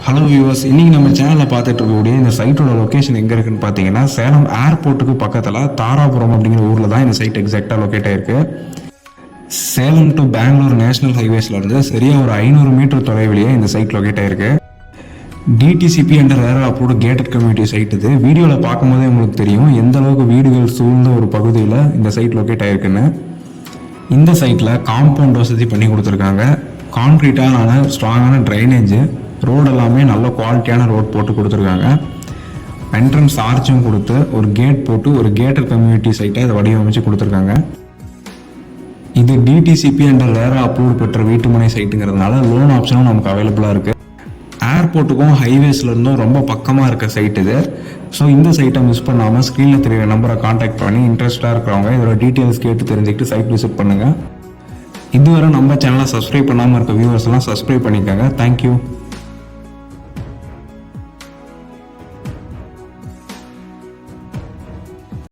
Hello viewers, இன்றைக்கி நம்ம சேனலில் பார்த்துட்டு இருக்கக்கூடிய இந்த சைட்டோட லொக்கேஷன் எங்கே இருக்குன்னு பார்த்தீங்கன்னா சேலம் ஏர்போர்ட்டுக்கு பக்கத்தில் தாராபுரம் அப்படிங்கிற ஊரில் தான் இந்த சைட் எக்ஸாக்டாக லொக்கேட் ஆயிருக்கு. சேலம் டு பெங்களூர் நேஷனல் ஹைவேஸ்லேருந்து சரியாக ஒரு 500 மீட்டர் தொலைவிலேயே இந்த சைட் லொக்கேட் ஆயிருக்கு. டிடிசிபி என்ற rare approved gated community site இது. வீடியோவில் பார்க்கும்போதே உங்களுக்கு தெரியும் எந்த அளவுக்கு வீடுகள் சூழ்ந்த ஒரு பகுதியில் இந்த சைட் லொக்கேட் ஆயிருக்குன்னு. இந்த சைட்டில் காம்பவுண்ட் வசதி பண்ணி கொடுத்துருக்காங்க. கான்க்ரீட்டான ஸ்ட்ராங்கான ட்ரைனேஜ், ரோடு எல்லாமே நல்ல குவாலிட்டியான ரோட் போட்டு கொடுத்துருக்காங்க. என்ட்ரன்ஸ் ஆர்ச்சும் கொடுத்து ஒரு கேட் போட்டு ஒரு கேட்டட் கம்யூனிட்டி சைட்டை இதை வடிவமைச்சு கொடுத்துருக்காங்க. இது டிடிசிபி என்ற ரேரா அப்ரூவ்டு பெற்ற வீட்டுமனை சைட்டுங்கிறதுனால லோன் ஆப்ஷனும் நமக்கு அவைலபிளாக இருக்குது. ஏர்போர்ட்டுக்கும் ஹைவேஸ்லேருந்தும் ரொம்ப பக்கமாக இருக்க சைட் இது. ஸோ இந்த சைட்டை மிஸ் பண்ணாமல் ஸ்க்ரீனில் தெரிய நம்பரை காண்டாக்ட் பண்ணி இன்ட்ரெஸ்டாக இருக்கிறவங்க இதோட டீட்டெயில்ஸ் கேட்டு தெரிஞ்சுக்கிட்டு சைட் விசிட் பண்ணுங்கள். இதுவரை நம்ம சேனலை சப்ஸ்கிரைப் பண்ணாமல் இருக்க வியூவர்ஸ் எல்லாம் சப்ஸ்கிரைப் பண்ணிக்கோங்க. தேங்க்யூ.